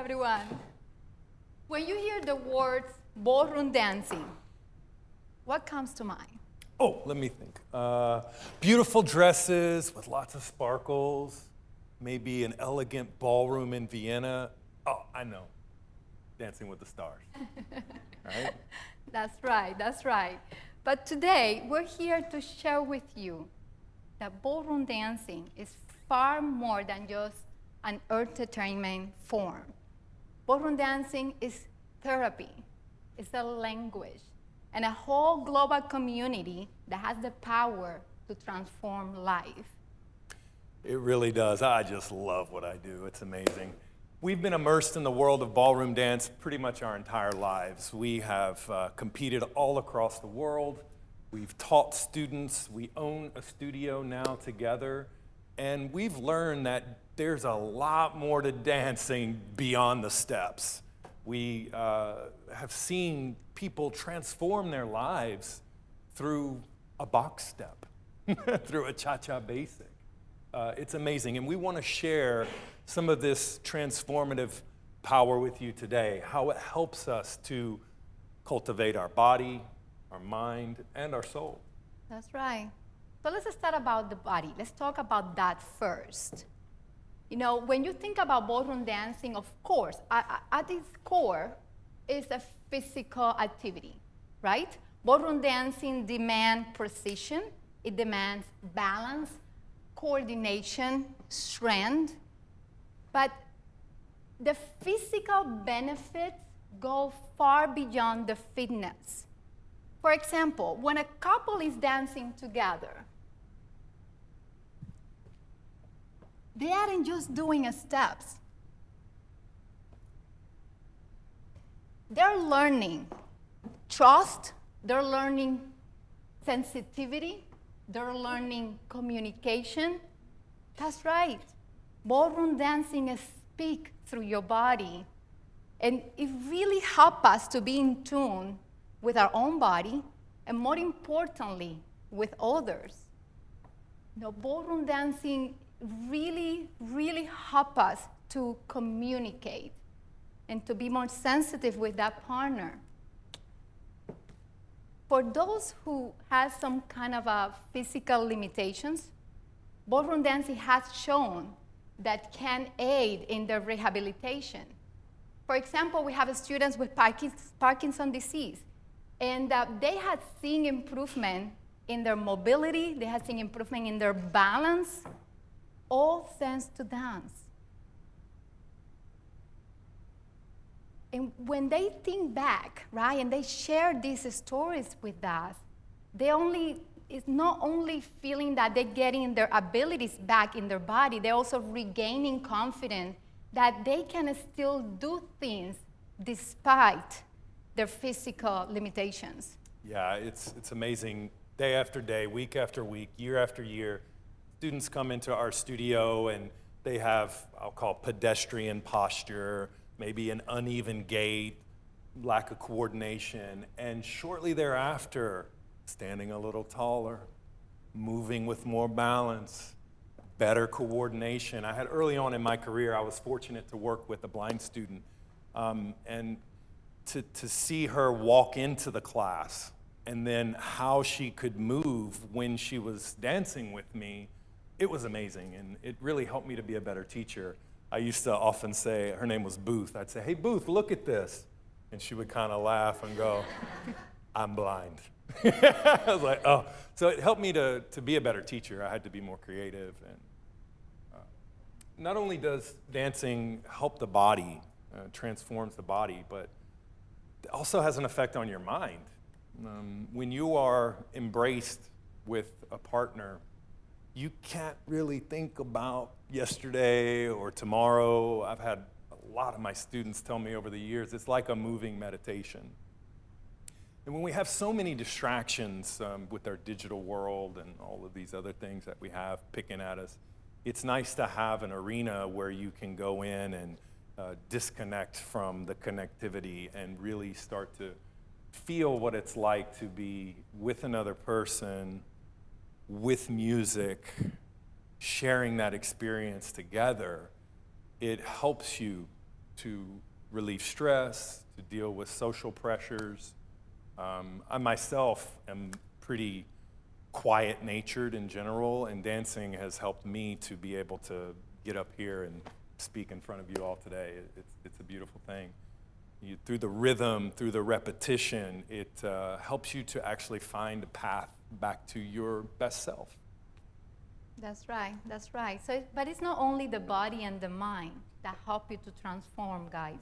everyone. When you hear the words ballroom dancing, what comes to mind? Oh, let me think. Beautiful dresses with lots of sparkles, maybe an elegant ballroom in Vienna. Oh, I know. Dancing with the Stars. Right? That's right. But today, we're here to share with you that ballroom dancing is far more than just an entertainment form. Ballroom dancing is therapy, it's a language, and a whole global community that has the power to transform life. It really does. I just love what I do. It's amazing. We've been immersed in the world of ballroom dance pretty much our entire lives. We have competed all across the world. We've taught students. We own a studio now together. And we've learned that there's a lot more to dancing beyond the steps. We have seen people transform their lives through a box step, through a cha-cha basic. It's amazing, and we want to share some of this transformative power with you today, how it helps us to cultivate our body, our mind, and our soul. That's right. So let's start about the body. Let's talk about that first. You know, when you think about ballroom dancing, of course, at its core is a physical activity, right? Ballroom dancing demands precision, it demands balance, coordination, strength, but the physical benefits go far beyond the fitness. For example, when a couple is dancing together, they aren't just doing steps. They're learning trust, they're learning sensitivity, they're learning communication. That's right. Ballroom dancing is speak through your body. And it really helps us to be in tune with our own body and more importantly, with others. You know, ballroom dancing really help us to communicate and to be more sensitive with that partner. For those who have some kind of physical limitations, ballroom dancing has shown that can aid in their rehabilitation. For example, we have students with Parkinson's disease, and they had seen improvement in their mobility, they had seen improvement in their balance, all thanks to dance. And when they think back, right, and they share these stories with us, it's not only feeling that they're getting their abilities back in their body, they're also regaining confidence that they can still do things despite their physical limitations. Yeah, it's amazing. Day after day, week after week, year after year, students come into our studio and they have, I'll call pedestrian posture, maybe an uneven gait, lack of coordination, and shortly thereafter, standing a little taller, moving with more balance, better coordination. I had early on in my career, I was fortunate to work with a blind student, and to see her walk into the class and then how she could move when she was dancing with me, it was amazing, and it really helped me to be a better teacher. I used to often say, her name was Booth, I'd say, "Hey Booth, look at this." And she would kind of laugh and go, "I'm blind." I was like, oh. So it helped me to be a better teacher. I had to be more creative. And not only does dancing help the body, transforms the body, but it also has an effect on your mind. When you are embraced with a partner, you can't really think about yesterday or tomorrow. I've had a lot of my students tell me over the years, it's like a moving meditation. And when we have so many distractions with our digital world and all of these other things that we have picking at us, it's nice to have an arena where you can go in and disconnect from the connectivity and really start to feel what it's like to be with another person, with music, sharing that experience together. It helps you to relieve stress, to deal with social pressures. I myself am pretty quiet-natured in general, and dancing has helped me to be able to get up here and speak in front of you all today. It's a beautiful thing. Through the rhythm, through the repetition, it helps you to actually find a path back to your best self. That's right, that's right. So, but it's not only the body and the mind that help you to transform, guys.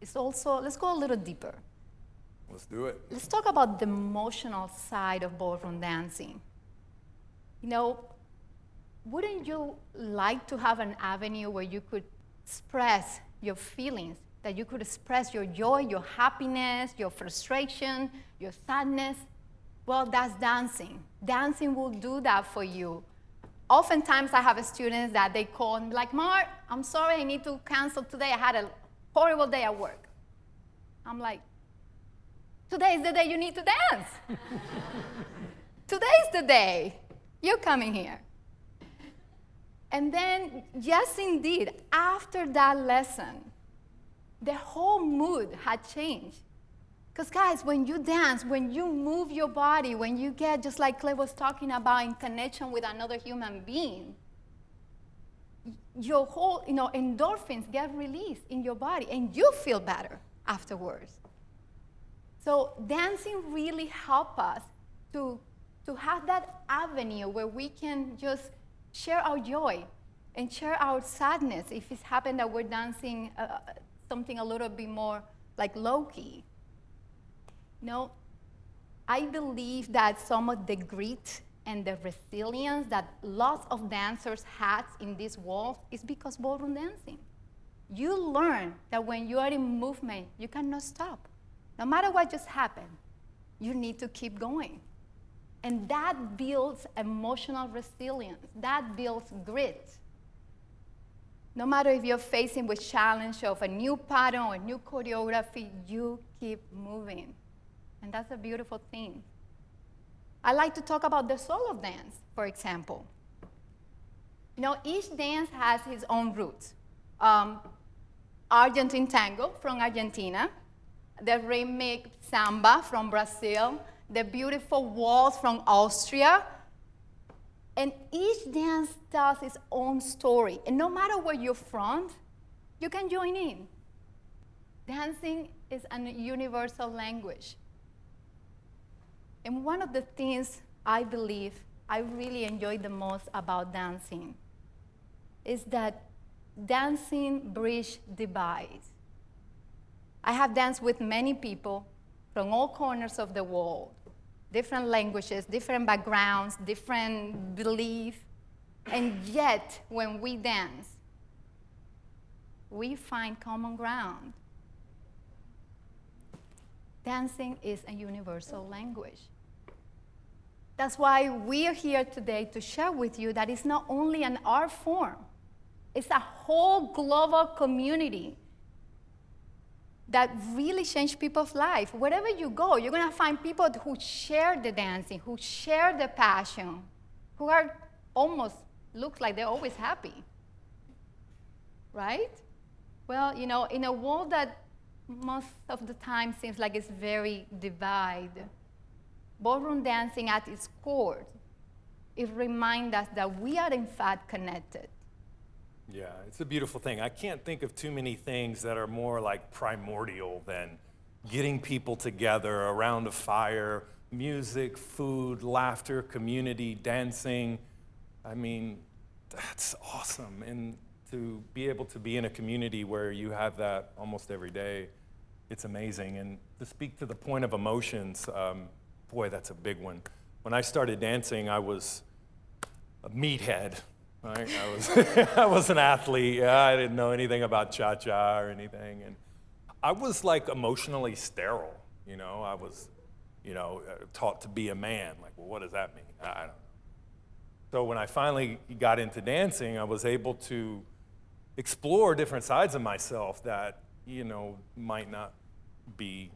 It's also, let's go a little deeper. Let's do it. Let's talk about the emotional side of ballroom dancing. You know, wouldn't you like to have an avenue where you could express your feelings, that you could express your joy, your happiness, your frustration, your sadness? Well, that's dancing. Dancing will do that for you. Oftentimes, I have students that they call and be like, Mar, I'm sorry, I need to cancel today. I had a horrible day at work. I'm like, today is the day you need to dance. Today's the day you're coming here. And then, yes, indeed, after that lesson, the whole mood had changed. Because, guys, when you dance, when you move your body, when you get, just like Clay was talking about, in connection with another human being, your whole, endorphins get released in your body, and you feel better afterwards. So dancing really helps us to have that avenue where we can just share our joy and share our sadness if it's happened that we're dancing something a little bit more like low-key. I believe that some of the grit and the resilience that lots of dancers had in this world is because ballroom dancing. You learn that when you are in movement, you cannot stop. No matter what just happened, you need to keep going. And that builds emotional resilience. That builds grit. No matter if you're facing with challenge of a new pattern or a new choreography, you keep moving. And that's a beautiful thing. I like to talk about the solo dance, for example. Each dance has its own roots. Argentine tango from Argentina, the rhythmic samba from Brazil, the beautiful waltz from Austria. And each dance tells its own story. And no matter where you're from, you can join in. Dancing is a universal language. And one of the things I believe I really enjoy the most about dancing is that dancing bridges divides. I have danced with many people from all corners of the world, different languages, different backgrounds, different beliefs, and yet when we dance, we find common ground. Dancing is a universal language. That's why we are here today to share with you that it's not only an art form, it's a whole global community that really change people's life. Wherever you go, you're gonna find people who share the dancing, who share the passion, who are almost, looks like they're always happy, right? Well, in a world that most of the time seems like it's very divided, ballroom dancing at its core, it reminds us that we are in fact connected. Yeah, it's a beautiful thing. I can't think of too many things that are more like primordial than getting people together around a fire, music, food, laughter, community, dancing. I mean, that's awesome. And to be able to be in a community where you have that almost every day, it's amazing. And to speak to the point of emotions, boy, that's a big one. When I started dancing, I was a meathead. Right? I was an athlete. Yeah, I didn't know anything about cha-cha or anything. And I was like emotionally sterile. I was, taught to be a man. Like, well, what does that mean? I don't know. So when I finally got into dancing, I was able to explore different sides of myself that, might not be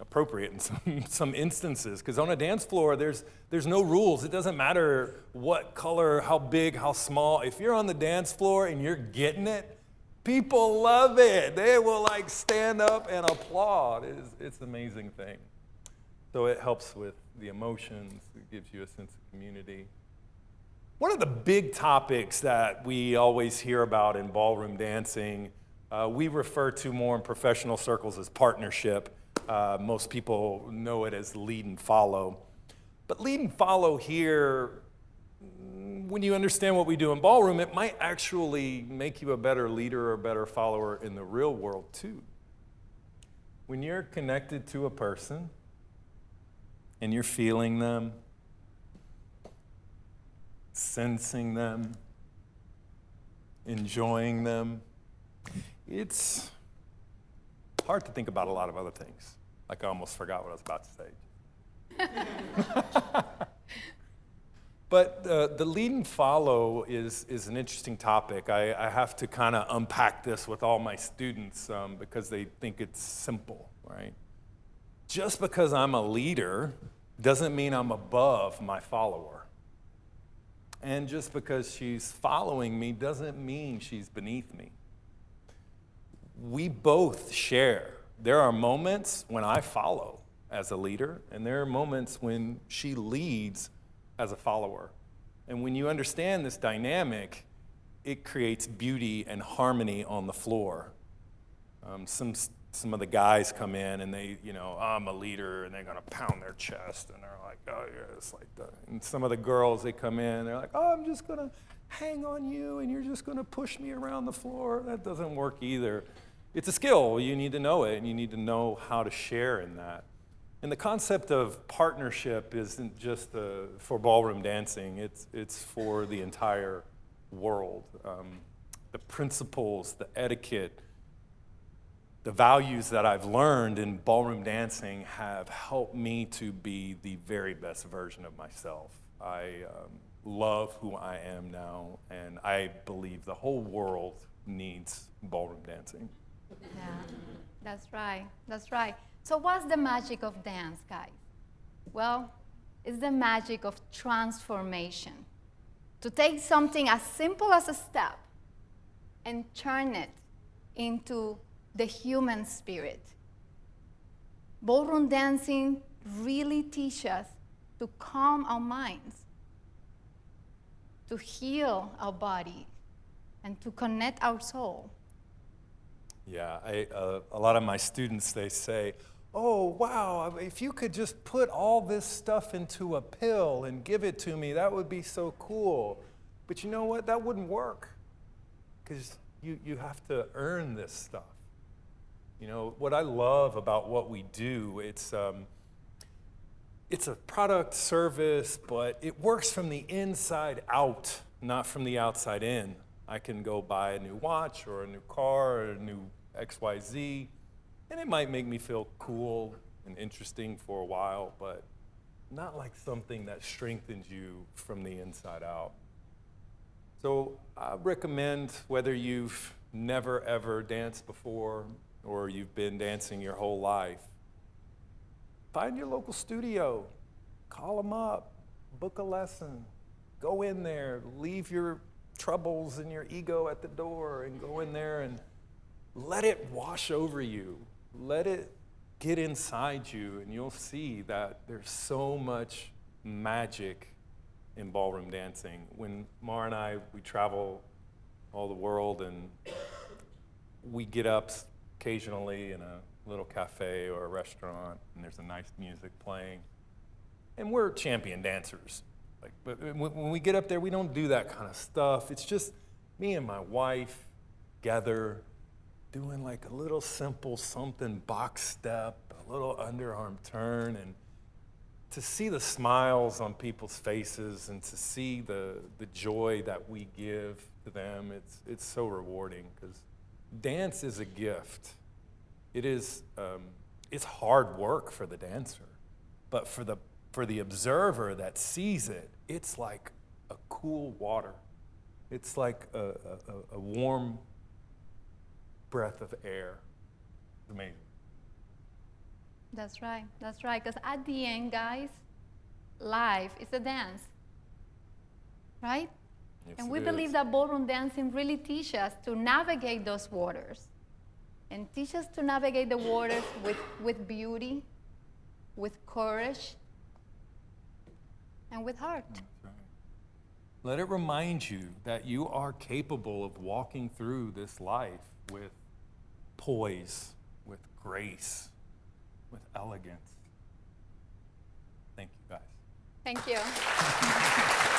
appropriate in some instances, because on a dance floor there's no rules. It doesn't matter what color, how big, how small. If you're on the dance floor and you're getting it, People love it. They will like stand up and applaud. It's an amazing thing. So it helps with the emotions. It gives you a sense of community. One of the big topics that we always hear about in ballroom dancing, we refer to more in professional circles as partnership. Most people know it as lead and follow. But lead and follow here, when you understand what we do in ballroom, it might actually make you a better leader or a better follower in the real world too. When you're connected to a person and you're feeling them, sensing them, enjoying them, it's hard to think about a lot of other things. Like I almost forgot what I was about to say. But the lead and follow is an interesting topic. I have to kind of unpack this with all my students because they think it's simple, right? Just because I'm a leader doesn't mean I'm above my follower. And just because she's following me doesn't mean she's beneath me. We both share. There are moments when I follow as a leader, and there are moments when she leads as a follower. And when you understand this dynamic, it creates beauty and harmony on the floor. Some of the guys come in and they, I'm a leader, and they're gonna pound their chest, and they're like, oh yeah, it's like that. And some of the girls, they come in, and they're like, oh, I'm just gonna hang on you, and you're just gonna push me around the floor. That doesn't work either. It's a skill, you need to know it, and you need to know how to share in that. And the concept of partnership isn't just for ballroom dancing, it's for the entire world. The principles, the etiquette, the values that I've learned in ballroom dancing have helped me to be the very best version of myself. I love who I am now, and I believe the whole world needs ballroom dancing. Yeah, that's right. That's right. So what's the magic of dance, guys? Well, it's the magic of transformation. To take something as simple as a step and turn it into the human spirit. Ballroom dancing really teaches us to calm our minds, to heal our body, and to connect our soul. Yeah, a lot of my students, they say, oh, wow, if you could just put all this stuff into a pill and give it to me, that would be so cool. But you know what? That wouldn't work because you have to earn this stuff. What I love about what we do, it's a product service, but it works from the inside out, not from the outside in. I can go buy a new watch or a new car or a new XYZ, and it might make me feel cool and interesting for a while, but not like something that strengthens you from the inside out. So I recommend, whether you've never ever danced before or you've been dancing your whole life, find your local studio, call them up, book a lesson, go in there, leave your troubles and your ego at the door and go in there and let it wash over you. Let it get inside you, and you'll see that there's so much magic in ballroom dancing. When Mar and I, we travel all the world, and we get up occasionally in a little cafe or a restaurant, and there's a nice music playing, and we're champion dancers. But when we get up there, we don't do that kind of stuff. It's just me and my wife together doing like a little simple something, box step, a little underarm turn, and to see the smiles on people's faces and to see the joy that we give to them, it's so rewarding, because dance is a gift. It is, it's hard work for the dancer, but for the observer that sees it, it's like a cool water. It's like a warm breath of air. It's amazing. That's right, because at the end, guys, life is a dance, right? Yes, And it we is. believe that ballroom dancing really teaches us to navigate those waters and teach us to navigate the waters with beauty, with courage, and with heart. That's right. Let it remind you that you are capable of walking through this life with poise, with grace, with elegance. Thank you, guys. Thank you.